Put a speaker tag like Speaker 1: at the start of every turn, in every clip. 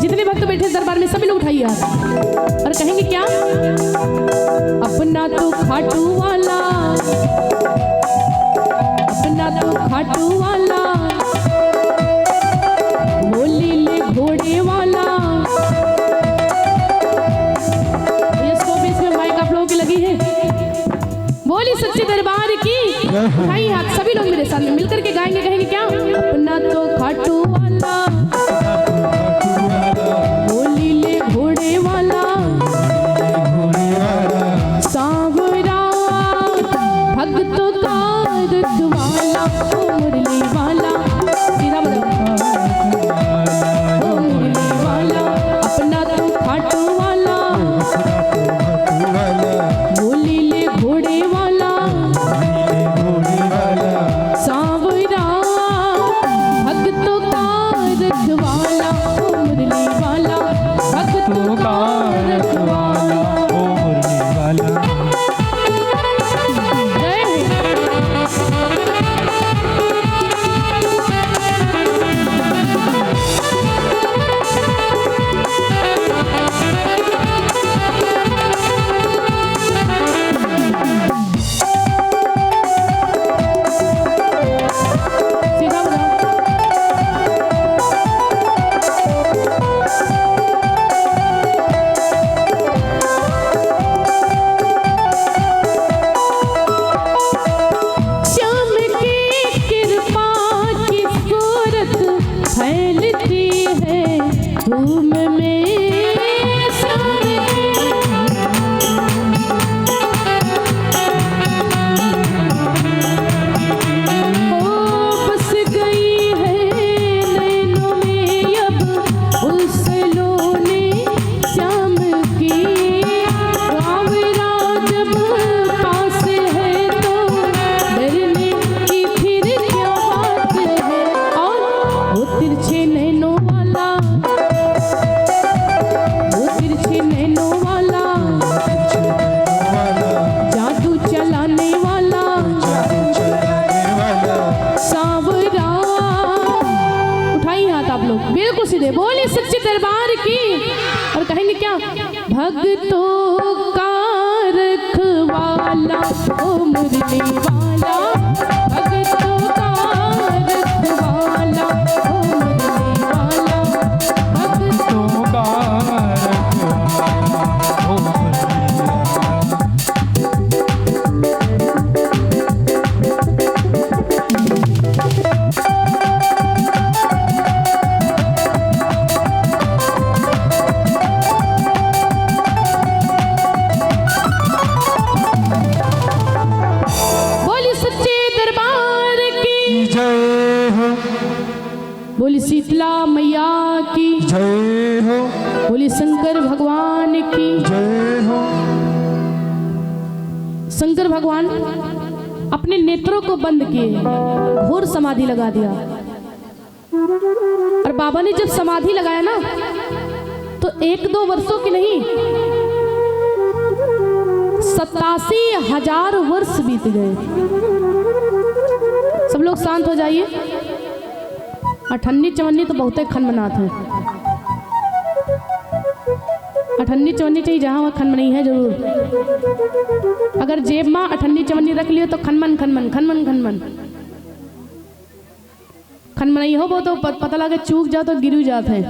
Speaker 1: जितने भक्त बैठे दरबार में सभी लोग उठाइए हाथ और कहेंगे क्या? अपना तो खाटू वाला, अपना तो खाटू वाला, बोली ले घोड़े वाला। ये 120 में माइक आप लोगों की लगी है। बोली सच्चे दरबार की। उठाइए हाथ सभी लोग मेरे साथ मिलकर के गाएंगे, कहेंगे क्या? अपना तो खाटू वाला, बोली ले घोड़े वाला, सांवरा भक्तों का रखवाला, ओ मुरली वाला, सीधा बोलो, ओ मुरली वाला। अपना तो खाटू वाला, बोली ले घोड़े वाला, सांवरा भक्तों का रखवाला, ओ मुरली वाला, भक्तों का रखवाला,
Speaker 2: ओ मुरली वाला।
Speaker 1: जय सीधा बोलो। श्याम की कृपा की सूरत फैलती है धूम में, श्याम बस गई है नैनों में अब उस लोने श्याम की। रावरा जब पास है तो डरने की फिर क्या बात है। और वो तिरछे नैनों वाला, वो तिरछे नैनों वाला, जादू चलाने वाला, सांवरा। उठाइए हाथ आप लोग बिल्कुल सीधे, बोले सच्चे दरबार की। और कहेंगे क्या? भक्तों का रखवाला, ओ मुरली वाला, भक्तों का रखवाला, ओ मुरली वाला, भक्तों
Speaker 2: तो का रखवाला, ओ मुरली वाला।
Speaker 1: बोली सच्चे दरबार की।
Speaker 2: जय हो,
Speaker 1: बोली शीतला मैया की।
Speaker 2: जय हो,
Speaker 1: बोली शंकर भगवान की।
Speaker 2: जय हो।
Speaker 1: शंकर भगवान अपने नेत्रों को बंद किए, घोर समाधि लगा दिया। और बाबा ने जब समाधि लगाया ना तो 1-2 वर्षों की नहीं, 87,000 वर्ष बीत गए। सब लोग शांत हो जाइए। अठन्नी चवन्नी तो बहुत खनमनाथ है। अठन्नी चवन्नी चाहिए जहाँ वहाँ खनमन नहीं है जरूर। अगर जेब में अठन्नी चवन्नी रख लियो तो खनमन खनमन खनमन खनमन खनमन नहीं हो वो तो पता लगे चूक जाओ तो गिर जाते हैं।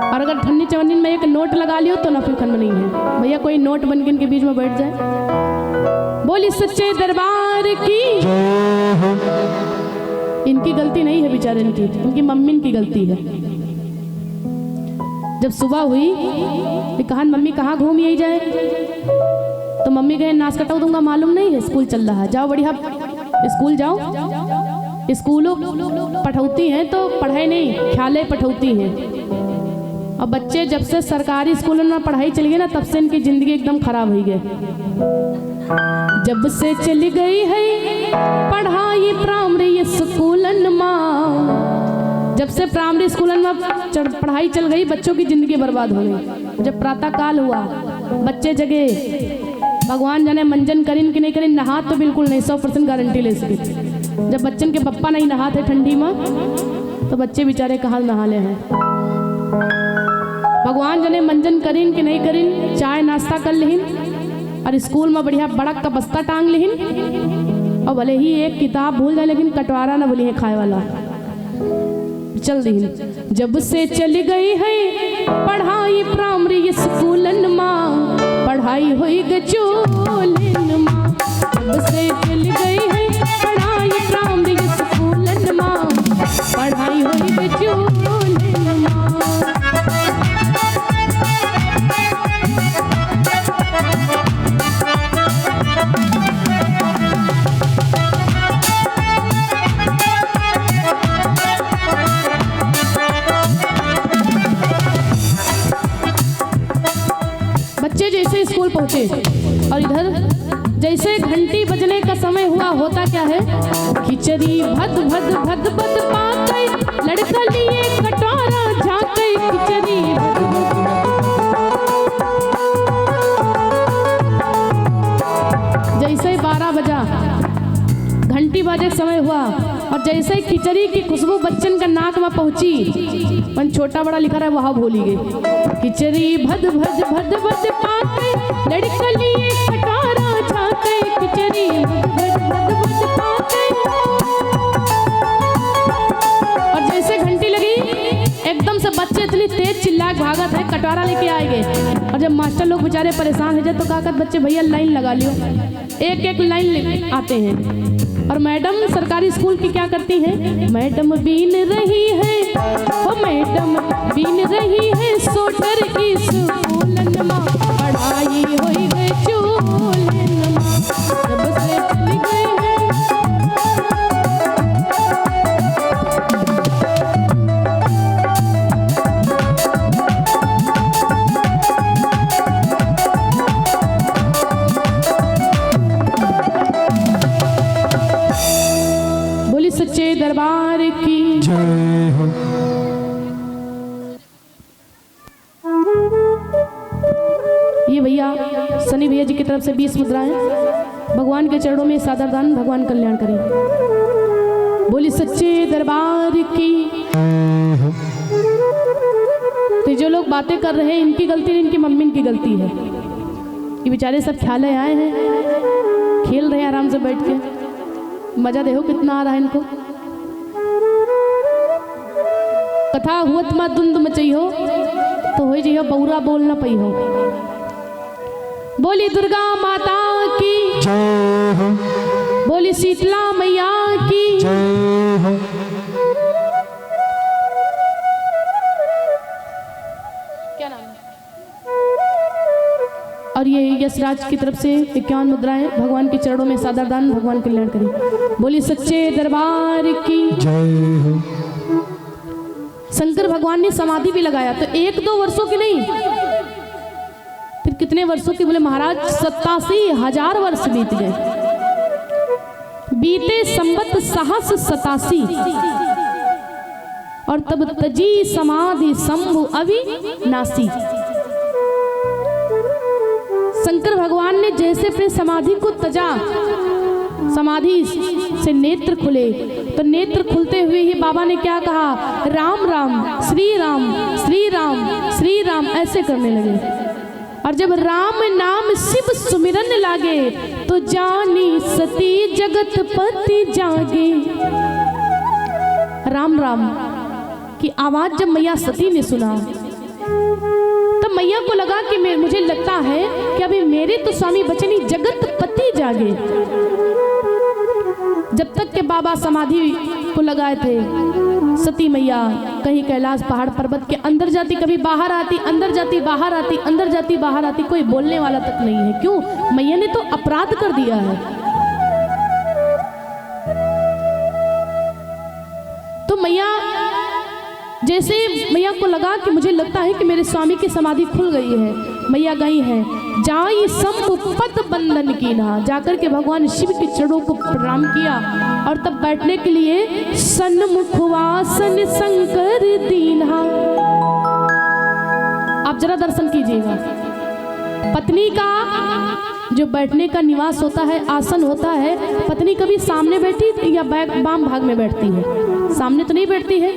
Speaker 1: और अगर ठन्नी चवन्नी में एक नोट लगा लियो तो ना फिर खनमन नहीं है। भैया कोई नोट बन के इनके बीच में बैठ जाए। बोली सच्चे दरबार की। इनकी गलती नहीं है बेचारे, इनकी मम्मी की गलती है। जब सुबह हुई कहा मम्मी कहाँ घूम यही जाए, तो मम्मी कहे नाश कटा दूंगा, मालूम नहीं है स्कूल चल रहा है, जाओ बढ़िया स्कूल जाओ। स्कूलों पढ़ौती हैं तो पढ़ाई नहीं ख्याले पढ़ौती हैं। अब बच्चे जब से सरकारी स्कूलों में पढ़ाई चली गई ना तब से इनकी जिंदगी एकदम खराब हो गई। जब से चली गई है पढ़ाई प्राइमरी स्कूलन में, जब से प्राइमरी स्कूलन में पढ़ाई चल गई बच्चों की जिंदगी बर्बाद हो गई। जब प्रातः काल हुआ बच्चे जगे, भगवान जाने मंजन करीन कि नहीं करीन, नहा तो बिल्कुल नहीं, 100% गारंटी ले सके। जब बच्चन के पप्पा नहीं नहाते ठंडी में तो बच्चे बेचारे कहाँ नहाले हैं। भगवान जने मंजन करीन कि नहीं करीन, चाय नाश्ता कर लिहिन और स्कूल में बढ़िया बड़ा का बस्ता टांग लिहिन और भले ही एक किताब भूल जाए लेकिन कटवारा ना भूली है खाए वाला चल दीन। जब से चली गई है पढ़ाई प्राइमरी स्कूलन माँ, पढ़ाई हुई गचोलन माँ। जब से चली गई है पढ़ाई प्राइमरी स्कूलन माँ, पढ़ाई हुई गचोलन माँ। बच्चे जैसे स्कूल पहुंचे और इधर जैसे घंटी बजने का समय हुआ, होता क्या है, खिचड़ी भद भद भद भद पाके लड़का लिए कटोरा झाके, खिचड़ी भद भद। जैसे 12 बजा घंटी बजे समय हुआ और जैसे ही खिचड़ी की खुशबू बच्चन का नाक में पहुंची, मन छोटा बड़ा लिखा रहा है वहां भूली गई। खिचड़ी भद भद भद भद पाके लड़का लिए कटोरा झाके, खिचड़ी भद भद भद भद पाके। और जैसे घंटी लगी एकदम से बच्चे इतनी तेज चिल्ला भागत है, कटोरा लेके आएंगे। और जब मास्टर लोग बेचारे परेशान हो जाए तो कहा कर बच्चे भैया लाइन लगा लियो, एक एक लाइन आते हैं। और मैडम सरकारी स्कूल की क्या करती हैं, मैडम बीन रही है, ओ मैडम बीन रही है सोटर स्कूलन माँ, पढ़ाई होई गई चूलन माँ। जब से चली गई है सच्चे दरबार की
Speaker 2: जय हो।
Speaker 1: ये भैया सनी भैया जी की तरफ से 20 मुद्राएं भगवान के चरणों में सादर दान, भगवान कल्याण करें। बोली सच्चे दरबार की। तो जो लोग बातें कर रहे हैं इनकी गलती नहीं, इनकी मम्मी की गलती है। ये बेचारे सब ख्याले आए हैं, खेल रहे हैं आराम से बैठ के, मजा देखो कितना आ रहा है इनको। कथा हुत मा धुंध मचई हो तो हो जइयो बौरा बोल ना पई हो। बोली दुर्गा माता की
Speaker 2: जय हो।
Speaker 1: बोली शीतला मैया की
Speaker 2: जय हो।
Speaker 1: क्या नाम है? और ये यशराज की तरफ से 51 मुद्राएं भगवान के चरणों में सादर दान, भगवान कल्याण करें। बोली सच्चे दरबार की
Speaker 2: जय हो।
Speaker 1: शंकर भगवान ने समाधि भी लगाया, तो 1-2 वर्षों की नहीं, फिर कितने वर्षों की, बोले महाराज 87,000 वर्ष बीत गए। बीते संवत सहस 87 और तब तजी समाधि शंभु अविनाशी। शंकर भगवान ने जैसे अपने समाधि को तजा, समाधि से नेत्र खुले, तो नेत्र खुलते हुए ही बाबा ने क्या कहा, राम राम श्री राम श्री राम श्री राम ऐसे करने लगे। और जब राम नाम शिव सुमिरन लागे तो जानी सती जगत पति जागे। राम राम की आवाज जब मैया सती ने सुना तब मैया को लगा कि मुझे लगता है कि अभी मेरे तो स्वामी बचनी जगत पति जागे। जब तक के बाबा समाधि को लगाए थे, सती मैया कहीं कैलाश पहाड़ पर्वत के अंदर जाती, कभी बाहर आती, अंदर जाती, बाहर आती, अंदर जाती, बाहर आती, कोई बोलने वाला तक नहीं है। क्यों? मैया ने तो अपराध कर दिया है। तो मैया जैसे मैया को लगा कि मुझे लगता है कि मेरे स्वामी की समाधि खुल गई है, मैया गई है, जाई शंभु पद बंधन की ना, जाकर के भगवान शिव के चरणों को प्रणाम किया और तब बैठने के लिए सन्मुखवासन शंकर दीन्हा। आप जरा दर्शन कीजिएगा, पत्नी का जो बैठने का निवास होता है, आसन होता है, पत्नी कभी सामने बैठी या बाम भाग में बैठती है। सामने तो नहीं बैठती है।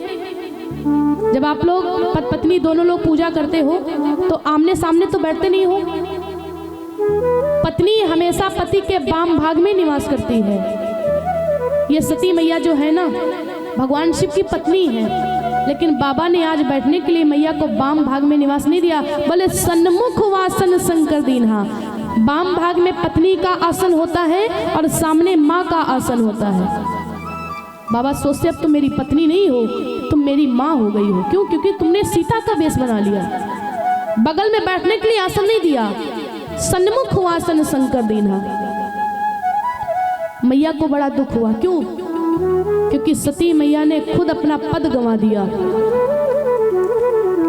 Speaker 1: जब आप लोग पत्नी दोनों लोग पूजा करते हो तो आमने सामने तो बैठते नहीं हो। पत्नी हमेशा पति के वाम भाग में निवास करती है। ये सती मैया जो है ना, भगवान शिव की पत्नी है, लेकिन बाबा ने आज बैठने के लिए मैया को वाम भाग में निवास नहीं दिया। बोले सन्मुख वासन शंकर दीन्हा। वाम भाग में पत्नी का आसन होता है और सामने माँ का आसन होता है। बाबा सोचते अब तुम मेरी पत्नी नहीं हो, तुम मेरी माँ हो गई हो। क्यों? क्योंकि तुमने सीता का वेश बना लिया। बगल में बैठने के लिए आसन नहीं दिया, सन्मुख वासन शंकर दीन्हा। मैया को बड़ा दुख हुआ। क्यों? क्योंकि सती मैया ने खुद अपना पद गंवा दिया।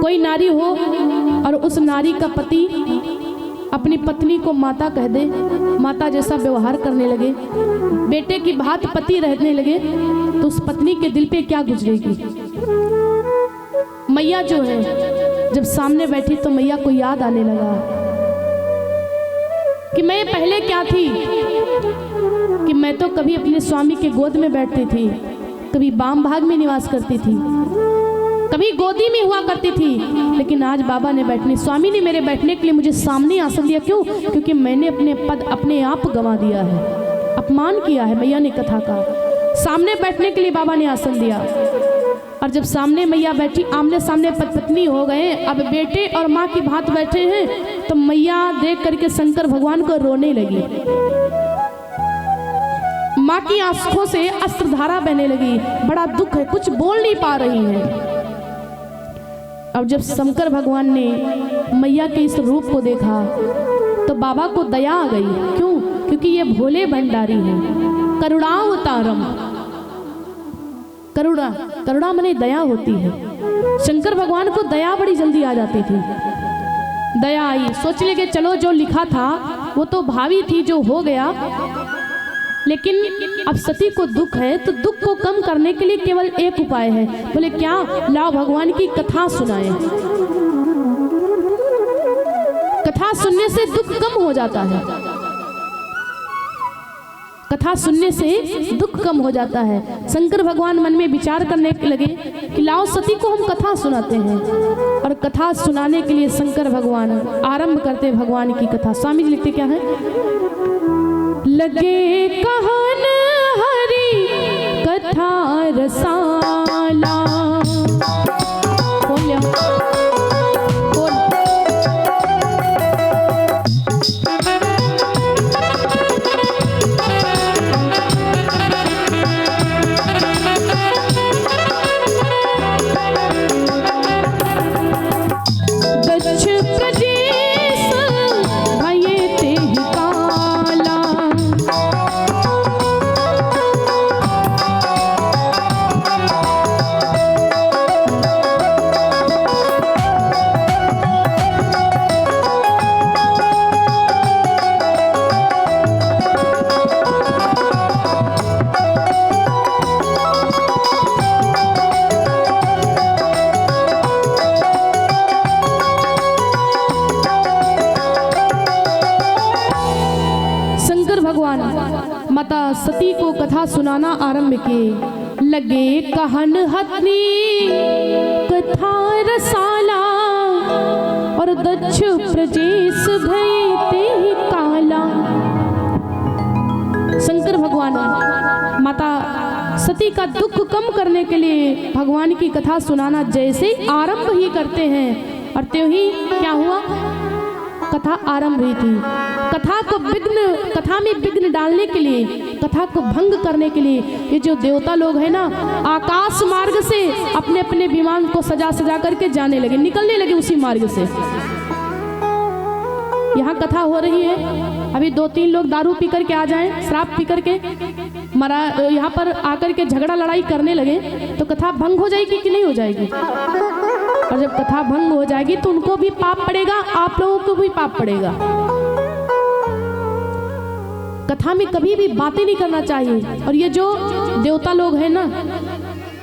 Speaker 1: कोई नारी हो और उस नारी का पति अपनी पत्नी को माता कह दे, माता जैसा व्यवहार करने लगे, बेटे की बात पति रहने लगे, तो उस पत्नी के दिल पे क्या गुजरेगी। मैया जो है जब सामने बैठी तो मैया को याद आने लगा कि मैं पहले क्या थी, कि मैं तो कभी अपने स्वामी के गोद में बैठती थी, कभी वाम भाग में निवास करती थी, कभी गोदी में हुआ करती थी, लेकिन आज बाबा ने बैठने, स्वामी ने मेरे बैठने के लिए मुझे सामने आसन दिया। क्यों? क्योंकि मैंने अपने पद अपने आप गंवा दिया है, अपमान किया है। मैया ने कथा का सामने बैठने के लिए बाबा ने आसन दिया, और जब सामने मैया बैठी, आमने सामने पत्नी हो गए, अब बेटे और माँ की भांति बैठे हैं, तो मैया देख करके शंकर भगवान को रोने लगी। माँ की आंखों से अश्रुधारा बहने लगी। बड़ा दुख है, कुछ बोल नहीं पा रही है। अब जब शंकर भगवान ने मैया के इस रूप को देखा तो बाबा को दया आ गई। क्यों? क्योंकि ये भोले भंडारी हैं। करुणावतारम, करुणा माने दया होती है। शंकर भगवान को दया बड़ी जल्दी आ जाती थी। दया आई, सोच ले कि चलो जो लिखा था वो तो भावी थी, जो हो गया, लेकिन अब सती को दुख है, तो दुख को कम करने के लिए केवल एक उपाय है। बोले क्या? लाओ भगवान की कथा सुनाए। कथा सुनने से दुख कम हो जाता है। कथा सुनने से दुख कम हो जाता है। शंकर भगवान मन में विचार करने लगे कि लाओ सती को हम कथा सुनाते हैं। और कथा सुनाने के लिए शंकर भगवान आरंभ करते भगवान की कथा। स्वामी जी लिखते क्या है? लगे कहन हरि कथा रसाला। बोल लिया, बोल। दक्ष प्रदेश भये तेहि काला। माता सती को कथा सुनाना आरंभ किए। लगे कहन हथनी कथा रसाला, और दक्ष प्रजेश भय तेहि काला। शंकर भगवान माता सती का दुख कम करने के लिए भगवान की कथा सुनाना जैसे आरंभ ही करते हैं, और त्यों ही क्या हुआ? कथा आरंभ हुई थी। कथा में विघ्न डालने के लिए, कथा को भंग करने के लिए ये जो देवता लोग हैं ना, आकाश मार्ग से अपने अपने विमान को सजा सजा करके जाने लगे, निकलने लगे उसी मार्ग से। यहाँ कथा हो रही है, अभी 2-3 लोग दारू पी करके आ जाएं, शराब पी करके यहाँ पर आकर के झगड़ा लड़ाई करने लगे, तो कथा भंग हो जाएगी कि नहीं हो जाएगी? और जब कथा भंग हो जाएगी तो उनको भी पाप पड़ेगा, आप लोगों को भी पाप पड़ेगा। कथा में कभी भी बातें नहीं करना चाहिए। और ये जो देवता लोग हैं ना,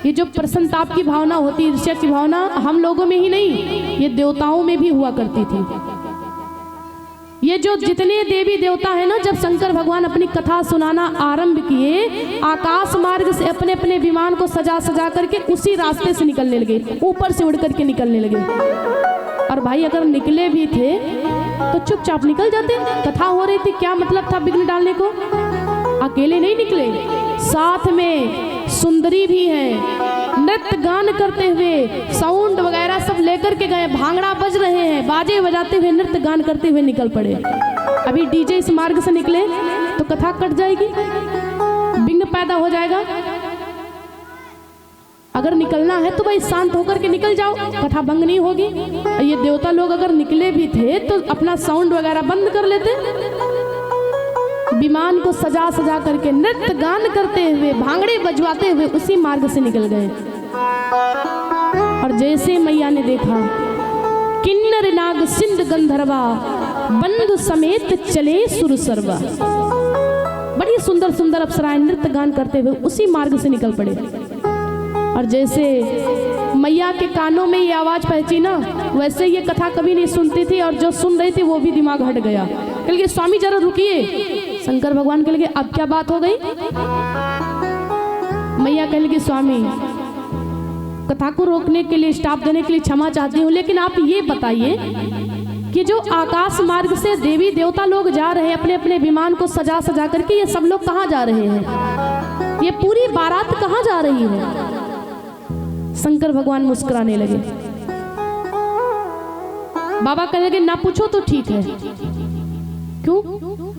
Speaker 1: ये जो प्रसन्नताप की भावना होती है, ईर्ष्या की भावना हम लोगों में ही नहीं, ये देवताओं में भी हुआ करती थी। ये जो जितने देवी देवता है ना, जब शंकर भगवान अपनी कथा सुनाना आरंभ किए, आकाश मार्ग से अपने अपने विमान को सजा सजा करके उसी रास्ते से निकलने लगे, ऊपर से उड़ करके निकलने लगे। और भाई अगर निकले भी थे तो चुपचाप निकल जाते, कथा हो रही थी, क्या मतलब था विघ्न डालने को। अकेले नहीं निकले, साथ में सुंदरी भी है, नृत्य गान करते हुए, साउंड वगैरह सब लेकर के गए, भांगड़ा बज रहे हैं, बाजे बजाते हुए, नृत्य गान करते हुए निकल पड़े। अभी डीजे इस मार्ग से निकले तो कथा कट जाएगी, विघ्न पैदा हो जाएगा। अगर निकलना है तो भाई शांत होकर के निकल जाओ, कथा भंग नहीं होगी। ये देवता लोग अगर निकले भी थे तो अपना साउंड वगैरह बंद कर लेते, विमान को सजा सजा करके नृत्य गान करते हुए, भांगड़े बजवाते हुए उसी मार्ग से निकल गए। और जैसे मैया ने देखा, किन्नर नाग सिंध गंधर्वा बंधु समेत चले सुर सर्वा, बड़ी सुंदर सुंदर अप्सराएं नृत्य गान करते हुए उसी मार्ग से निकल पड़े। और जैसे मैया के कानों में ये आवाज पहुंची ना, वैसे ये कथा कभी नहीं सुनती थी, और जो सुन रही थी वो भी दिमाग हट गया। कह लगे स्वामी जरा रुकिए। शंकर भगवान कह लगे अब क्या बात हो गई। मैया कह लगी स्वामी कथा को रोकने के लिए, स्टॉप देने के लिए क्षमा चाहती हूँ, लेकिन आप ये बताइए कि जो आकाश मार्ग से देवी देवता लोग जा रहे हैं अपने अपने विमान को सजा सजा करके, ये सब लोग कहाँ जा रहे हैं, ये पूरी बारात कहाँ जा रही है। शंकर भगवान मुस्कुराने लगे। बाबा कहने लगे ना पूछो तो ठीक है। क्यों,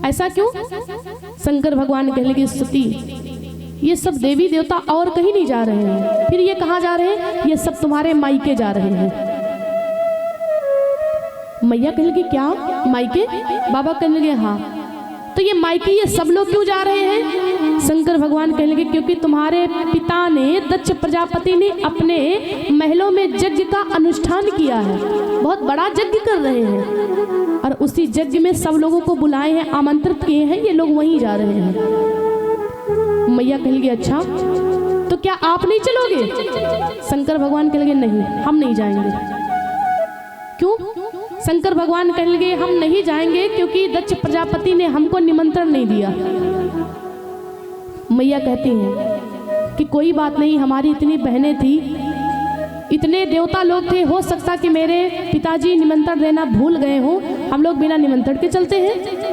Speaker 1: ऐसा क्यों। शंकर भगवान कहने लगे सती ये सब देवी देवता और कहीं नहीं जा रहे हैं, फिर ये कहाँ जा रहे हैं, ये सब तुम्हारे मायके जा रहे हैं। मैया कहने लगी क्या मायके। बाबा कहने लगे हाँ। तो ये मायके ये सब लोग क्यों जा रहे हैं। शंकर भगवान कहने लगे क्योंकि तुम्हारे पिता ने, दक्ष प्रजापति ने अपने महलों में यज्ञ का अनुष्ठान किया है, बहुत बड़ा यज्ञ कर रहे हैं, और उसी यज्ञ में सब लोगों को बुलाए हैं, आमंत्रित किए हैं, ये लोग वहीं जा रहे हैं। मैया कहने लगी अच्छा तो क्या आप नहीं चलोगे। शंकर भगवान कहने लगे नहीं हम नहीं जाएंगे। क्यों। शंकर भगवान कहने लगे हम नहीं जाएंगे क्योंकि दक्ष प्रजापति ने हमको निमंत्रण नहीं दिया। मैया कहती हैं कि कोई बात नहीं, हमारी इतनी बहनें थी, इतने देवता लोग थे, हो सकता कि मेरे पिताजी निमंत्रण देना भूल गए हों, हम लोग बिना निमंत्रण के चलते हैं।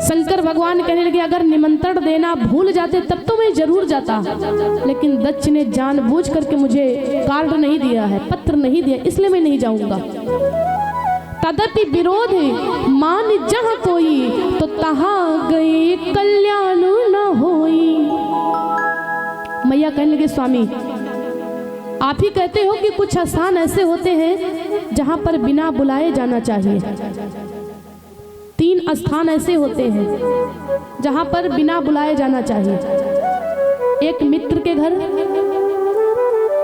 Speaker 1: शंकर भगवान कहने लगे अगर निमंत्रण देना भूल जाते तब तो मैं जरूर जाता, लेकिन दक्ष ने जानबूझ करके मुझे कार्ड नहीं दिया है, पत्र नहीं दिया, इसलिए मैं नहीं जाऊंगा। तदपि विरोध मान जहाँ कोई, तो तहाँ गए कल्याण न होई। मैया कहने लगे स्वामी आप ही कहते हो कि कुछ स्थान ऐसे होते हैं जहाँ पर बिना बुलाए जाना चाहिए। 3 स्थान ऐसे होते हैं जहाँ पर बिना बुलाए जाना चाहिए। एक मित्र के घर,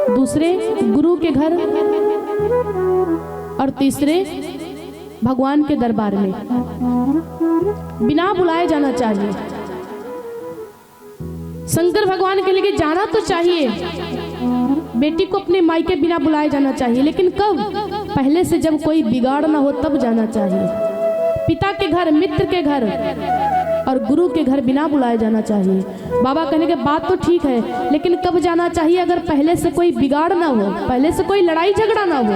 Speaker 1: दूसरे गुरु के घर, और तीसरे भगवान के दरबार में बिना बुलाए जाना चाहिए। शंकर भगवान के लिए जाना तो चाहिए, बेटी को अपने मायके बिना बुलाए जाना चाहिए, लेकिन कब, पहले से जब कोई बिगाड़ ना हो तब जाना चाहिए। पिता के घर, मित्र के घर और गुरु के घर बिना बुलाए जाना चाहिए। बाबा कहने के बात तो ठीक है, लेकिन कब जाना चाहिए, अगर पहले से कोई बिगाड़ ना हो, पहले से कोई लड़ाई झगड़ा ना हो।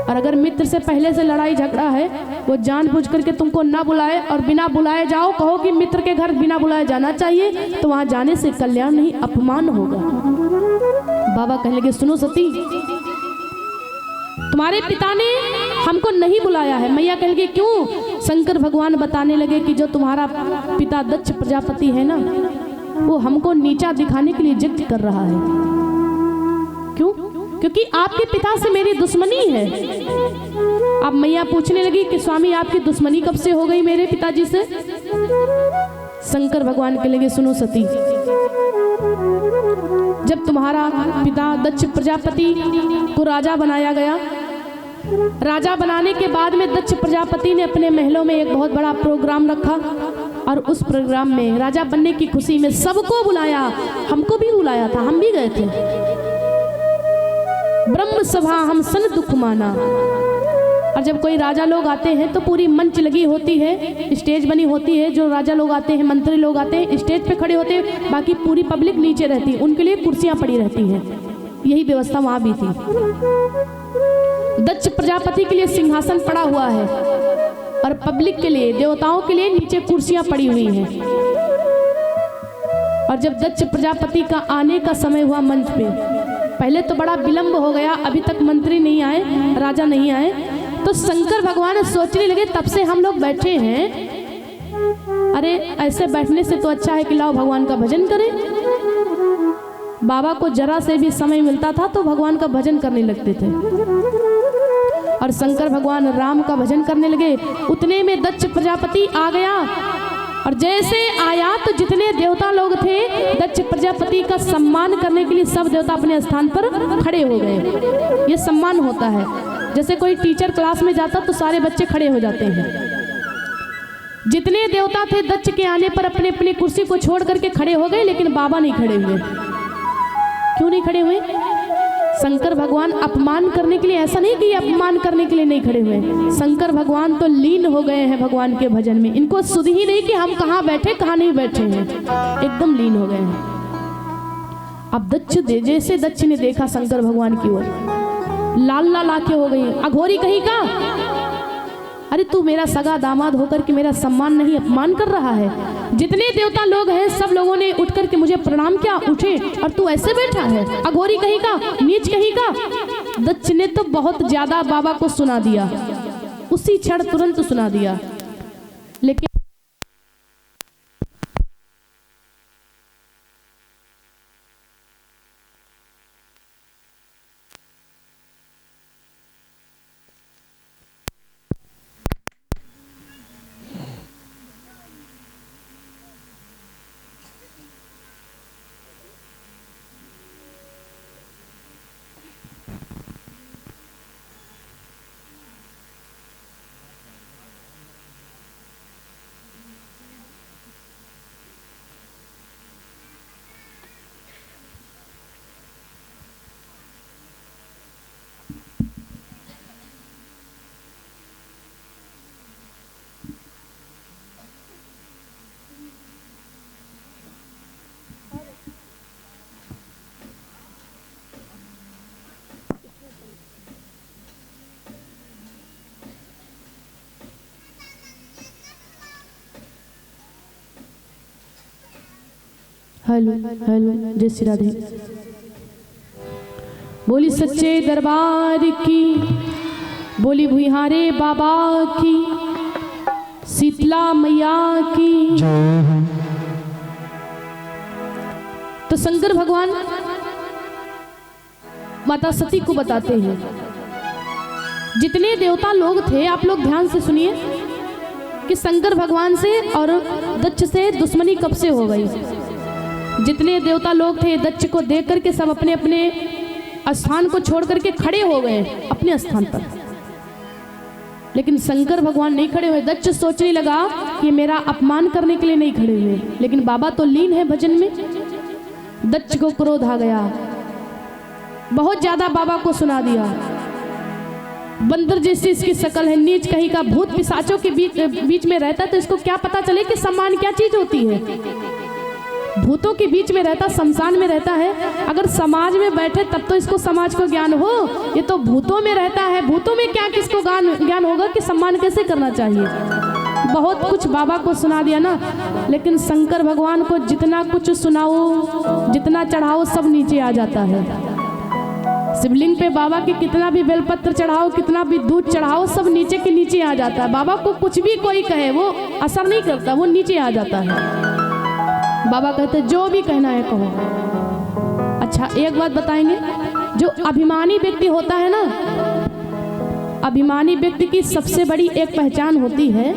Speaker 1: और अगर मित्र से पहले से लड़ाई झगड़ा है, वो जानबूझ करके तुमको ना बुलाए और बिना बुलाए जाओ, कहो कि मित्र के घर बिना बुलाए जाना चाहिए, तो वहां जाने से कल्याण नहीं अपमान होगा। बाबा कहने लगे सुनो सती तुम्हारे पिता ने हमको नहीं बुलाया है। मैया कहने लगी क्यों। शंकर भगवान बताने लगे कि जो तुम्हारा पिता दक्ष प्रजापति है ना, वो हमको नीचा दिखाने के लिए यज्ञ कर रहा है। क्यों, क्योंकि आपके पिता से मेरी दुश्मनी है। अब मैया पूछने लगी कि स्वामी आपकी दुश्मनी कब से हो गई मेरे पिताजी से। शंकर भगवान के लगे सुनो सती जब तुम्हारा पिता दक्ष प्रजापति को राजा बनाया गया, राजा बनाने के बाद में दक्ष प्रजापति ने अपने महलों में एक बहुत बड़ा प्रोग्राम रखा, और उस प्रोग्राम में राजा बनने की खुशी में सबको बुलाया, हमको भी बुलाया था, हम भी गए थे। ब्रह्म सभा हम सन दुख माना, और जब कोई राजा लोग आते हैं तो पूरी मंच लगी होती है, स्टेज बनी होती है, जो राजा लोग आते हैं, मंत्री लोग आते हैं, स्टेज पे खड़े होते हैं, बाकी पूरी पब्लिक नीचे रहती है, उनके लिए कुर्सियां पड़ी रहती हैं। यही व्यवस्था वहां भी थी। दक्ष प्रजापति के लिए सिंहासन पड़ा हुआ है और पब्लिक के लिए, देवताओं के लिए नीचे कुर्सियां पड़ी हुई हैं। और जब दक्ष प्रजापति का आने का समय हुआ मंच पे, पहले तो बड़ा विलंब हो गया, अभी तक मंत्री नहीं आए, राजा नहीं आए, तो शंकर भगवान सोचने लगे तब से हम लोग बैठे हैं, अरे ऐसे बैठने से तो अच्छा है कि लाओ भगवान का भजन करें। बाबा को जरा से भी समय मिलता था तो भगवान का भजन करने लगते थे और शंकर भगवान राम का भजन करने लगे। उतने में दक्ष प्रजापति आ गया और जैसे आया तो जितने देवता लोग थे दक्ष प्रजापति का सम्मान करने के लिए सब देवता अपने स्थान पर खड़े हो गए। ये सम्मान होता है, जैसे कोई टीचर क्लास में जाता तो सारे बच्चे खड़े हो जाते हैं। जितने देवता थे दक्ष के आने पर अपने अपनी कुर्सी को छोड़ करके खड़े हो गए, लेकिन बाबा नहीं खड़े हुए। क्यों नहीं खड़े हुए? शंकर भगवान अपमान करने के लिए, ऐसा नहीं कि अपमान करने के लिए नहीं खड़े हुए, शंकर भगवान तो लीन हो गए हैं भगवान के भजन में। इनको सुध ही नहीं कि हम कहाँ बैठे कहाँ नहीं बैठे हैं, एकदम लीन हो गए हैं। अब दक्ष जैसे दक्ष ने देखा शंकर भगवान की ओर, लाल लाल आंखें हो गई, अघोरी कहीं का, अरे तू मेरा सगा दामाद होकर के मेरा सम्मान नहीं अपमान कर रहा है। जितने देवता लोग हैं सब लोगों ने उठ करके मुझे प्रणाम किया, उठे, और तू ऐसे बैठा है, अघोरी कहीं का, नीच कहीं का। दक्ष ने तो बहुत ज्यादा बाबा को सुना दिया, उसी क्षण तुरंत सुना दिया। लेकिन हेलो हेलो, जय श्री राधे। बोली सच्चे दरबार की, बोली भुइहारे बाबा की, शीतला मैया की। तो शंकर भगवान माता सती को बताते हैं, जितने देवता लोग थे, आप लोग ध्यान से सुनिए कि शंकर भगवान से और दक्ष से दुश्मनी कब से हो गई। जितने देवता लोग थे दक्ष को देख करके सब अपने अपने स्थान को छोड़ करके खड़े हो गए अपने स्थान पर, लेकिन शंकर भगवान नहीं खड़े हुए। दक्ष सोचने लगा कि मेरा अपमान करने के लिए नहीं खड़े हुए, लेकिन बाबा तो लीन है भजन में। दक्ष को क्रोध आ गया, बहुत ज्यादा बाबा को सुना दिया। बंदर जैसी इसकी शक्ल है, नीच कहीं का, भूत पिशाचों के बीच में रहता तो इसको क्या पता चले कि सम्मान क्या चीज होती है। भूतों के बीच में रहता, शमशान में रहता है, अगर समाज में बैठे तब तो इसको समाज को ज्ञान हो। ये तो भूतों में रहता है, भूतों में क्या किसको ज्ञान होगा कि सम्मान कैसे करना चाहिए। बहुत कुछ बाबा को सुना दिया ना, लेकिन शंकर भगवान को जितना कुछ सुनाओ, जितना चढ़ाओ, सब नीचे आ जाता है। शिवलिंग पे बाबा के कितना भी बेलपत्र चढ़ाओ, कितना भी दूध चढ़ाओ, सब नीचे के नीचे आ जाता है। बाबा को कुछ भी कोई कहे वो असर नहीं करता, वो नीचे आ जाता है। बाबा कहते जो भी कहना है कहो। अच्छा, एक बात बताएंगे, जो अभिमानी व्यक्ति होता है ना, अभिमानी व्यक्ति की सबसे बड़ी एक पहचान होती है,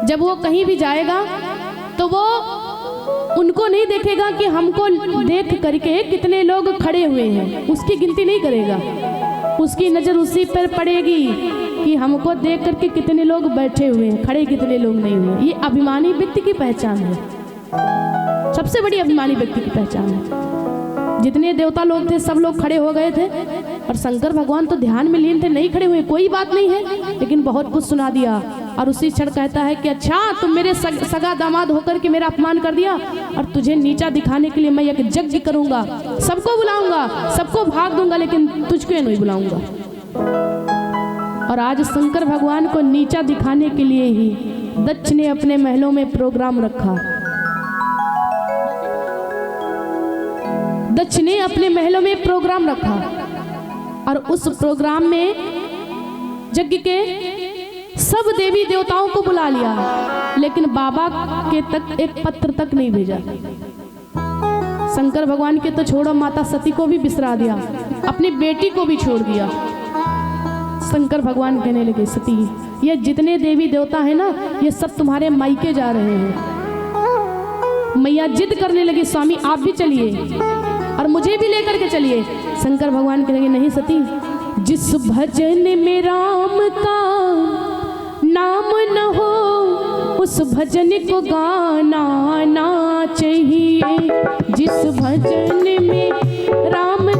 Speaker 1: जब वो कहीं भी जाएगा तो वो उनको नहीं देखेगा कि हमको देख करके कितने लोग खड़े हुए हैं, उसकी गिनती नहीं करेगा। उसकी नजर उसी पर पड़ेगी कि हमको देख करके कितने लोग बैठे हुए हैं, खड़े कितने लोग नहीं हुए। ये अभिमानी व्यक्ति की पहचान है, सबसे बड़ी अभिमानी व्यक्ति की पहचान है। जितने देवता लोग थे सब लोग खड़े हो गए थे और शंकर भगवान तो ध्यान में लीन थे, नहीं खड़े हुए, कोई बात नहीं है, लेकिन बहुत कुछ सुना दिया। और उसी क्षण कहता है कि अच्छा तुम मेरे सगा दामाद होकर के मेरा अपमान कर दिया और तुझे नीचा दिखाने के लिए मैं एक यज्ञ करूंगा, सबको बुलाऊंगा, सबको भाग दूंगा, लेकिन तुझको नहीं बुलाऊंगा। और आज शंकर भगवान को नीचा दिखाने के लिए ही दक्ष ने अपने महलों में प्रोग्राम रखा। दक्ष ने अपने महलों में प्रोग्राम रखा और उस प्रोग्राम में यज्ञ के सब देवी देवताओं को बुला लिया, लेकिन बाबा के तक एक पत्र तक नहीं भेजा। शंकर भगवान के तो छोड़ो, माता सती को भी बिसरा दिया, अपनी बेटी को भी छोड़ दिया। शंकर भगवान कहने लगे, सती ये जितने देवी देवता हैं ना, ये सब तुम्हारे मायके जा रहे हैं। मैया जिद करने लगी, स्वामी आप भी चलिए और मुझे भी लेकर के चलिए। शंकर भगवान कहने लगे, नहीं सती, जिस भजन में राम का नाम न हो उस भजन को गाना ना चाहिए। जिस भजन में राम